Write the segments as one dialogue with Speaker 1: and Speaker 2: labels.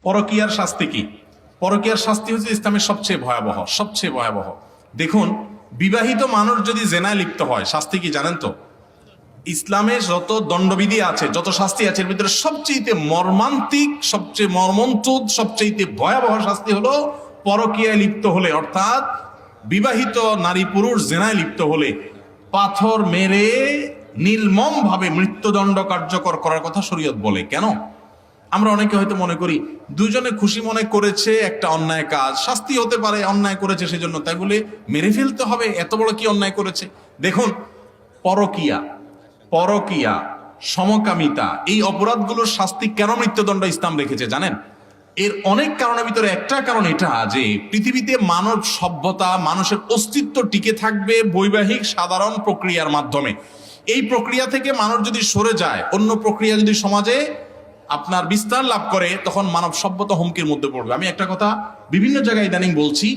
Speaker 1: পরকীয়ার শাস্তি কি? পরকীয়ার শাস্তি হচ্ছে ইসলামের সবচেয়ে ভয়াবহ, সবচেয়ে ভয়াবহ। দেখুন, বিবাহিত মানুষ যদি জেনায় লিপ্ত হয় শাস্তি কি জানেন তো? ইসলামের যত দণ্ডবিধি আছে, যত শাস্তি আছে, এর ভিতরে সবচেয়ে মর্মান্তিক, সবচেয়ে মর্মন্তুদ, সবচেয়ে ভয়াবহ শাস্তি হলো পরকীয়ায় লিপ্ত হলে, অর্থাৎ বিবাহিত নারী পুরুষ জেনায় লিপ্ত হলে পাথর মেরে নির্মম ভাবে মৃত্যুদণ্ড কার্যকর করার কথা শরীয়ত বলে। কেন? আমরা অনেকে হয়তো মনে করি দুজনে খুশি মনে করেছে একটা অন্যায় কাজ, শাস্তি হতে পারে, অন্যায় করেছে সেজন্য, তাই বলে মেরে ফেলতে হবে? এত বড় কি অন্যায় করেছে? দেখুন, পরকীয়া, পরকীয়া, সমকামিতা, এই অপরাধগুলোর শাস্তি কেন মৃত্যুদণ্ড ইসলাম রেখেছে জানেন? এর অনেক কারণের ভিতরে একটা কারণ এটা যে পৃথিবীতে মানব সভ্যতা, মানুষের অস্তিত্ব টিকে থাকবে বৈবাহিক সাধারণ প্রক্রিয়ার মাধ্যমে। এই প্রক্রিয়া থেকে মানুষ যদি সরে যায়, অন্য প্রক্রিয়া যদি সমাজে আপনার বিস্তার লাভ করে, তখন মানব সভ্যতা হুমকির মধ্যে পড়বে। আমি একটা কথা বিভিন্ন জায়গায় ইদানিং বলছি,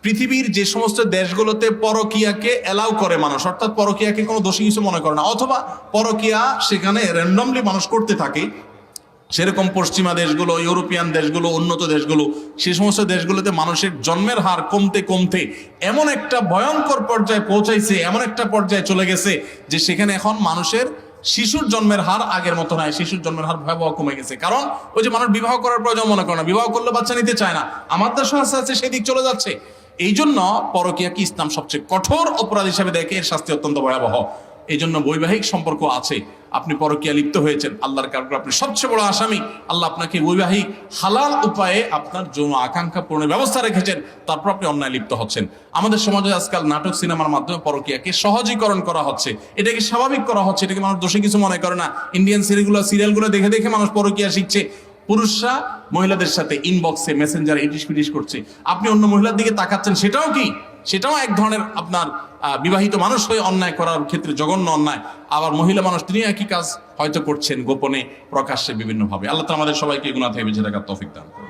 Speaker 1: পৃথিবীর যে সমস্ত দেশগুলোতে পরকীয়াকে অ্যালাউ করে মানুষ, অর্থাৎ পরকীয়াকে কোনো দোষী কিছু মনে করে না, অথবা পরকীয়া সেখানে র্যান্ডমলি মানুষ করতে থাকে, সেরকম পশ্চিমা দেশগুলো, ইউরোপিয়ান দেশগুলো, উন্নত দেশগুলো, সেই সমস্ত দেশগুলোতে মানুষের জন্মের হার কমতে কমতে এমন একটা ভয়ঙ্কর পর্যায়ে পৌঁছাইছে, এমন একটা পর্যায়ে চলে গেছে যে সেখানে এখন মানুষের শিশুর জন্মের হার আগের মতো নয়, শিশুর জন্মের হার ভয়াবহ কমে গেছে। কারণ ওই যে মানুষ বিবাহ করার প্রয়োজন মনে করে না, বিবাহ করলে বাচ্চা নিতে চায় না, আমার দেশও আস্তে আস্তে সেদিক চলে যাচ্ছে। এই জন্য পরকীয়াকে ইসলাম সবচেয়ে কঠোর অপরাধ হিসেবে দেখে, এর শাস্তি অত্যন্ত ভয়াবহ। এই জন্য বৈবাহিক সম্পর্ক আছে, আপনি পরকীয়া লিপ্ত হয়েছেন, আল্লাহর কারণে আপনি সবচেয়ে বড় আসামি। আল্লাহ আপনাকে বৈবাহিক হালাল উপায়ে আপনার যৌন আকাঙ্ক্ষা পূরণের ব্যবস্থা রেখেছেন, তারপর আপনি অন্যায় লিপ্ত হচ্ছেন। আমাদের সমাজে আজকাল নাটক সিনেমার মাধ্যমে পরকীয়াকে সহজীকরণ করা হচ্ছে, এটাকে স্বাভাবিক করা হচ্ছে, এটাকে মানুষ দোষী কিছু মনে করে না। ইন্ডিয়ান সিরিয়ালগুলো দেখে দেখে মানুষ পরকীয়া শিখছে। পুরুষরা মহিলাদের সাথে ইনবক্সে, মেসেঞ্জারে ইটিস পিটিস করছে, আপনি অন্য মহিলার দিকে তাকাচ্ছেন, সেটাও কি? সেটাও এক ধরনের আপনার বিবাহিত মানুষ হয়ে অন্যায় করার ক্ষেত্রে জঘন্য অন্যায়। আবার মহিলা মানুষ তিনি একই কাজ হয়তো করছেন গোপনে, প্রকাশ্যে, বিভিন্নভাবে। আল্লাহ তো আমাদের সবাইকে এই গুনাহ থেকে বেঁচে থাকার তৌফিক দান করুন।